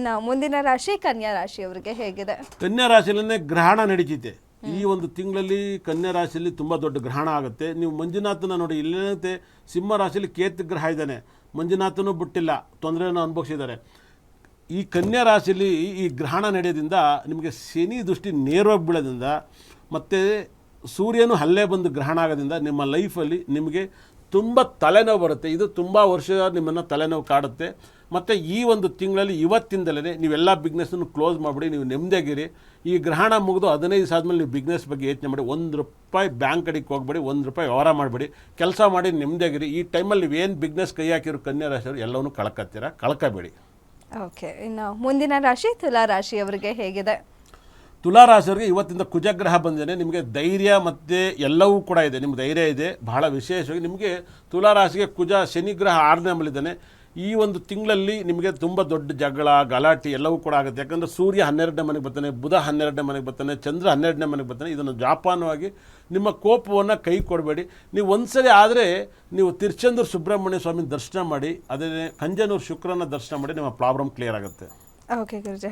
ಇನ್ನು ಮುಂದಿನ ರಾಶಿ ಕನ್ಯಾ ರಾಶಿಯವರಿಗೆ ಹೇಗಿದೆ? ಕನ್ಯಾ ರಾಶಿಯಲ್ಲೇ ಗ್ರಹಣ ನಡೀತಿದೆ ಈ ಒಂದು ತಿಂಗಳಲ್ಲಿ. ಕನ್ಯಾ ರಾಶಿಯಲ್ಲಿ ತುಂಬ ದೊಡ್ಡ ಗ್ರಹಣ ಆಗುತ್ತೆ. ನೀವು ಮಂಜುನಾಥನ ನೋಡಿ, ಇಲ್ಲೇನಂತೆ ಸಿಂಹ ರಾಶಿಯಲ್ಲಿ ಕೇತು ಗ್ರಹ ಇದ್ದಾನೆ, ಮಂಜುನಾಥನೂ ಬಿಟ್ಟಿಲ್ಲ, ತೊಂದರೆಯನ್ನು ಅನುಭವಿಸಿದ್ದಾರೆ. ಈ ಕನ್ಯಾ ರಾಶಿಯಲ್ಲಿ ಈ ಗ್ರಹಣ ನಡೆಯೋದ್ರಿಂದ ನಿಮಗೆ ಶನಿ ದೃಷ್ಟಿ ನೇರವಾಗಿ ಬೀಳೋದ್ರಿಂದ ಮತ್ತು ಸೂರ್ಯನು ಹಲ್ಲೆ ಬಂದು ಗ್ರಹಣ ಆಗೋದ್ರಿಂದ ನಿಮ್ಮ ಲೈಫಲ್ಲಿ ನಿಮಗೆ ತುಂಬ ತಲೆನೋವು ಬರುತ್ತೆ. ಇದು ತುಂಬ ವರ್ಷ ನಿಮ್ಮನ್ನು ತಲೆನೋವು ಕಾಡುತ್ತೆ. ಮತ್ತು ಈ ಒಂದು ತಿಂಗಳಲ್ಲಿ ಇವತ್ತಿಂದಲೇ ನೀವೆಲ್ಲ ಬಿಸ್ನೆಸ್ಸನ್ನು ಕ್ಲೋಸ್ ಮಾಡಿಬಿಡಿ, ನೀವು ನೆಮ್ಮದಿಯಾಗಿರಿ. ಈ ಗ್ರಹಣ ಮುಗಿದು 15 ದಿವಸ ಆದಮೇಲೆ ನೀವು ಬಿಸ್ನೆಸ್ ಬಗ್ಗೆ ಯೋಚನೆ ಮಾಡಿ. ₹1 ಬ್ಯಾಂಕ್ ಕಡೆಗೆ ಹೋಗ್ಬೇಡಿ, ₹1 ವ್ಯವಹಾರ ಮಾಡಬೇಡಿ, ಕೆಲಸ ಮಾಡಿ ನೆಮ್ಮದಿಯಾಗಿರಿ. ಈ ಟೈಮಲ್ಲಿ ನೀವೇನು ಬಿಸ್ನೆಸ್ ಕೈ ಹಾಕಿರೋ ಕನ್ಯಾ ರಾಶಿಯವರು ಎಲ್ಲವನ್ನೂ ಕಳ್ಕೋಬೇಡಿ. ಓಕೆ, ಇನ್ನು ಮುಂದಿನ ರಾಶಿ ತುಲಾ ರಾಶಿಯವರಿಗೆ ಹೇಗಿದೆ? ತುಲಾ ರಾಶಿಯವರಿಗೆ ಇವತ್ತಿಂದ ಕುಜಗ್ರಹ ಬಂದಿದೆ. ನಿಮಗೆ ಧೈರ್ಯ ಮತ್ತು ಎಲ್ಲವೂ ಕೂಡ ಇದೆ, ನಿಮ್ಗೆ ಧೈರ್ಯ ಇದೆ. ಬಹಳ ವಿಶೇಷವಾಗಿ ನಿಮಗೆ ತುಲಾ ರಾಶಿಗೆ ಕುಜ ಶನಿಗ್ರಹ 6ನೇ ಮನೆಯಲ್ಲಿದ್ದಾನೆ. ಈ ಒಂದು ತಿಂಗಳಲ್ಲಿ ನಿಮಗೆ ತುಂಬ ದೊಡ್ಡ ಜಗಳ ಗಲಾಟೆ ಎಲ್ಲವೂ ಕೂಡ ಆಗುತ್ತೆ. ಯಾಕಂದರೆ ಸೂರ್ಯ 12ನೇ ಮನೆಗೆ ಬರ್ತಾನೆ, ಬುಧ 12ನೇ ಮನೆಗೆ ಬರ್ತಾನೆ, ಚಂದ್ರ 12ನೇ ಮನೆಗೆ ಬರ್ತಾನೆ. ಇದನ್ನು ಜಾಪಾನವಾಗಿ ನಿಮ್ಮ ಕೋಪವನ್ನು ಕೈ ಕೊಡಬೇಡಿ. ನೀವು ಒಂದ್ಸರಿ ಆದರೆ ನೀವು ತಿರುಚಂದೂರು ಸುಬ್ರಹ್ಮಣ್ಯ ಸ್ವಾಮಿ ದರ್ಶನ ಮಾಡಿ, ಅದೇ ಕಂಜನೂರು ಶುಕ್ರನ ದರ್ಶನ ಮಾಡಿ, ನಿಮ್ಮ ಪ್ರಾಬ್ಲಮ್ ಕ್ಲಿಯರ್ ಆಗುತ್ತೆ. ಓಕೆ ಗುರುಜಿ.